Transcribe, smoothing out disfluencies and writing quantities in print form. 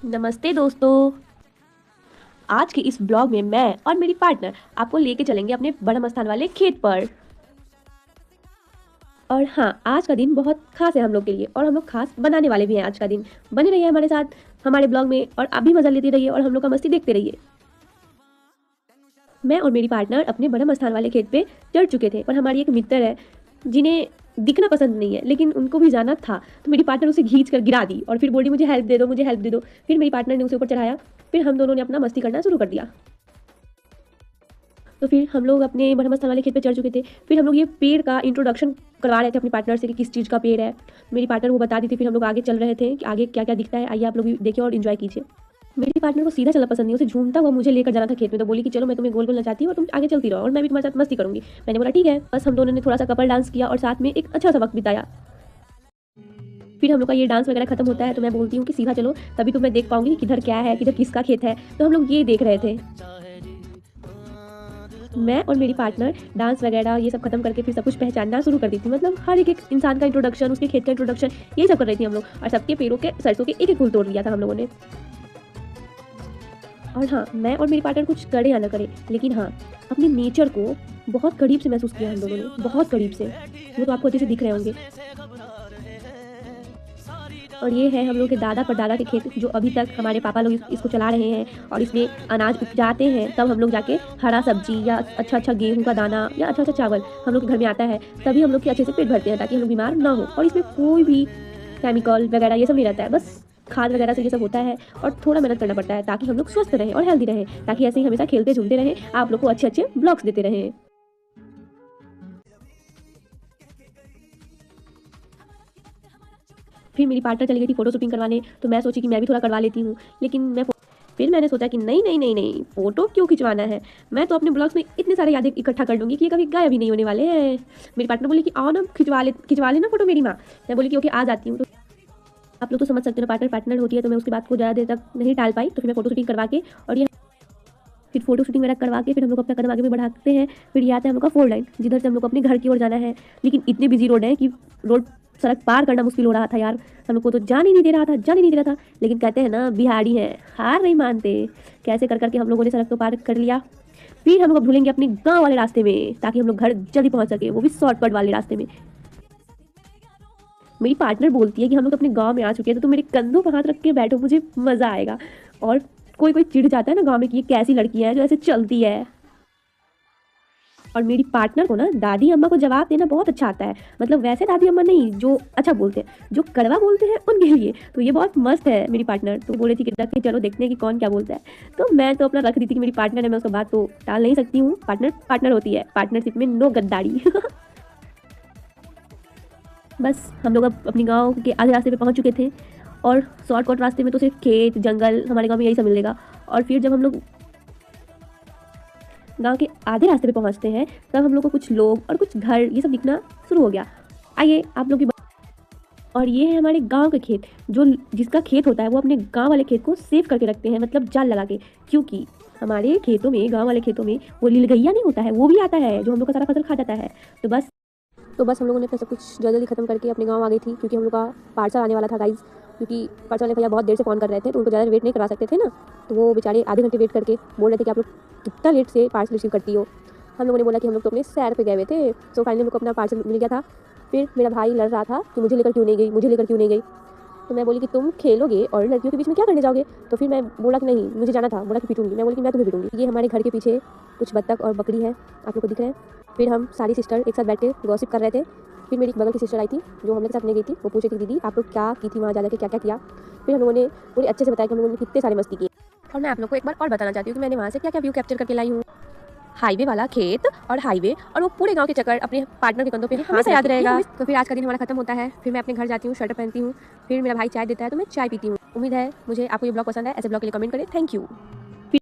नमस्ते दोस्तों। आज के इस ब्लॉग में मैं और मेरी पार्टनर आपको लेके चलेंगे अपने ब्रह्मस्थान वाले खेत पर। और हाँ, आज का दिन बहुत खास है हम लोग के लिए और हम लोग खास बनाने वाले भी हैं आज का दिन। बने रहिए हमारे साथ हमारे ब्लॉग में और आप भी मजा लेते रहिए और हम लोग का मस्ती देखते रहिए। मैं और मेरी पार्टनर अपने ब्रह्मस्थान वाले खेत पे चढ़ चुके थे, पर हमारी एक मित्र है जिन्हें दिखना पसंद नहीं है, लेकिन उनको भी जाना था, तो मेरी पार्टनर उसे खींच कर गिरा दी और फिर बोली मुझे हेल्प दे दो, मुझे हेल्प दे दो। फिर मेरी पार्टनर ने उसे ऊपर चढ़ाया, फिर हम दोनों ने अपना मस्ती करना शुरू कर दिया। तो फिर हम लोग अपने ब्रह्मस्थान वाले खेत पे चढ़ चुके थे। फिर हम लोग ये पेड़ का इंट्रोडक्शन करवा रहे थे अपनी पार्टनर से कि किस चीज़ का पेड़ है। मेरी पार्टनर वो बता दी थी, फिर हम लोग आगे चल रहे थे कि आगे क्या क्या दिखता है। आइए आप लोग भी देखिए और इन्जॉय कीजिए। मेरी पार्टनर को सीधा चलना पसंद नहीं, उसे झूमता हुआ मुझे लेकर जाना था खेत में, तो बोली कि चलो मैं तुम्हें गोल गोल नचाती हूँ और तुम आगे चलती रहो और मैं भी तुम्हारे साथ मस्ती करूंगी। मैंने बोला ठीक है। बस हम दोनों ने थोड़ा सा कपल डांस किया और साथ में एक अच्छा सा वक्त बिताया। फिर हम लोग का ये डांस वगैरह खत्म होता है तो मैं बोलती हूँ कि सीधा चलो, तभी तो मैं देख पाऊंगी कि किधर क्या है, किधर किसका खेत है। तो हम लोग ये देख रहे थे। मैं और मेरी पार्टनर डांस वगैरह ये सब खत्म करके फिर सब कुछ पहचानना शुरू कर दी थी। मतलब हर एक इंसान का इंट्रोडक्शन, उसके खेत का इंट्रोडक्शन, ये सब कर रही थी हम लोग। और सबके पेड़ों के सरसों के एक एक फूल तोड़ लिया था हम लोगों ने। और हाँ, मैं और मेरी पार्टनर कुछ करे या ना करे, लेकिन हाँ, अपने नेचर को बहुत करीब से महसूस किया हम लोगों ने, बहुत करीब से। वो तो आपको अच्छे से दिख रहे होंगे। और ये है हम लोग के दादा परदादा के खेत, जो अभी तक हमारे पापा लोग इसको चला रहे हैं और इसमें अनाज उपजाते हैं। तब हम लोग जाके हरा सब्जी या अच्छा अच्छा गेहूं का दाना या अच्छा अच्छा चावल हम लोग के घर में आता है, तभी हम लोग के अच्छे से पेट भरते हैं ताकि हम लोग बीमार ना हो। और इसमें कोई भी केमिकल वगैरह ये सब नहीं रहता है, बस खाद वगैरह से ये सब होता है। और थोड़ा मेहनत करना पड़ता है ताकि हम लोग स्वस्थ रहें और हेल्दी रहें, ताकि ऐसे ही हमेशा खेलते झूलते रहें, आप लोग को अच्छे अच्छे ब्लॉग्स देते रहें। फिर मेरी पार्टनर चली गई थी फोटो शूटिंग करवाने, तो मैं सोची कि मैं भी थोड़ा करवा लेती हूँ। लेकिन फिर मैंने सोचा कि नहीं नहीं नहीं नहीं, फोटो क्यों खिंचवाना है, मैं तो अपने ब्लॉग्स में इतने सारे यादें इकट्ठा कर लूँगी कि ये कभी गायब भी नहीं होने वाले हैं। मेरी पार्टनर बोली कि आओ ना, खिंचवा लेना फोटो मेरी माँ। मैं बोली कि ओके आ जाती हूँ। तो आप लोग तो समझ सकते हो, पार्टनर पार्टनर होती है, तो मैं उसकी बात को ज़्यादा देर तक नहीं टाल पाई। तो फिर मैं फोटो शूटिंग करवा के और ये फिर फोटो शूटिंग वगैरह करवा के फिर हम लोग अपना कदम आगे भी बढ़ाते हैं। फिर ये आता है हम लोग का 4 लाइन, जिधर से हम लोग को अपने घर की ओर जाना है। लेकिन इतनी बिजी रोड है कि रोड सड़क पार करना मुश्किल हो रहा था यार। हम लोग को तो जान ही नहीं दे रहा था, जान ही नहीं दे रहा था। लेकिन कहते हैं ना, बिहारी हैं, हार नहीं मानते। कैसे कर करके हम लोगों ने सड़क तो पार कर लिया। फिर हम लोग अब ढूंढेंगे अपने गाँव वाले रास्ते में, ताकि हम लोग घर जल्दी पहुंच सके, वो भी शॉर्टकट वाले रास्ते में। मेरी पार्टनर बोलती है कि हम लोग अपने गांव में आ चुके हैं, तो तुम मेरे कंधों पर हाथ रख के बैठो, मुझे मज़ा आएगा। और कोई कोई चिढ़ जाता है ना गांव में कि ये कैसी लड़की है जो ऐसे चलती है। और मेरी पार्टनर को ना दादी अम्मा को जवाब देना बहुत अच्छा आता है। मतलब वैसे दादी अम्मा नहीं जो अच्छा बोलते हैं, जो कड़वा बोलते हैं उनके लिए। तो ये बहुत मस्त है मेरी पार्टनर। तो बोले थी कि रख के चलो, देखते हैं कि कौन क्या बोलता है। तो मैं तो अपना रख दी थी कि मेरी पार्टनर है, मैं उसका बात तो टाल नहीं सकती हूँ। पार्टनर पार्टनर होती है, पार्टनरशिप में नो गद्दारी। बस हम लोग अब अपनी गाँव के आधे रास्ते पे पहुँच चुके थे। और शॉर्टकट रास्ते में तो सिर्फ खेत जंगल, हमारे गाँव में यही सब मिलेगा। और फिर जब हम लोग गांव के आधे रास्ते पे पहुंचते हैं, तब हम लोग को कुछ लोग और कुछ घर ये सब दिखना शुरू हो गया। आइए आप लोग भी। और ये है हमारे गांव के खेत। जो जिसका खेत होता है वो अपने गांव वाले खेत को सेव करके रखते हैं, मतलब जाल लगा के। क्योंकि हमारे खेतों में, गांव वाले खेतों में वो लीलगैया नहीं होता है, वो भी आता है जो हम लोग का सारा फसल खा जाता है। तो बस हम लोगों ने अपना सब कुछ जल्दी ख़त्म करके अपने गाँव आ गई थी, क्योंकि हम लोग का पार्सल आने वाला था गाइज़। क्योंकि पार्सल वाले भैया बहुत देर से फ़ोन कर रहे थे, तो उनको ज़्यादा वेट नहीं करवा सकते थे ना। तो वो बेचारे आधे घंटे वेट करके बोल रहे थे कि आप लोग कितना लेट से पार्सल रिसीव करती हो। हम लोगों ने बोला कि हम लोग तो अपने सैर पे गए हुए थे। तो फाइनली हम लोग को अपना पार्सल मिल गया था। फिर मेरा भाई लड़ रहा था कि मुझे लेकर क्यों नहीं गई, मुझे लेकर क्यों नहीं गई। तो मैं बोली कि तुम खेलोगे और लड़कियों के बीच में क्या करने जाओगे। तो फिर मैं बोला कि नहीं, मुझे जाना था। बोला कि पीटूंगी। मैं बोली कि मैं तुम्हें पीटूंगी। ये हमारे घर के पीछे कुछ बत्तख और बकरी है, आप लोग को दिख रहे हैं। फिर हम सारी सिस्टर एक साथ बैठ के गॉसिप कर रहे थे। फिर मेरी बगल की सिस्टर आई थी जो हम लोग के साथ नहीं गई थी। वो पूछे कि दीदी आप लोग क्या की थी वहाँ जा के, क्या क्या किया। फिर हम लोगों ने पूरे अच्छे से बताया कि हम लोगों ने कितने सारे मस्ती किए। और मैं आप लोग को एक बार और बताना चाहती हूँ कि मैंने वहाँ से क्या क्या व्यू कैप्चर करके लाई हूँ। हाईवे वाला खेत और हाईवे और वो पूरे गांव के चक्कर अपने पार्टनर के कंधों पे हमेशा याद रहेगा। तो फिर आज का दिन हमारा खत्म होता है। फिर मैं अपने घर जाती हूँ, शर्ट पहनती हूँ। फिर मेरा भाई चाय देता है तो मैं चाय पीती हूँ। उम्मीद है मुझे आपको ये ब्लॉग पसंद है। ऐसे ब्लॉग के लिए कमेंट करें। Thank you.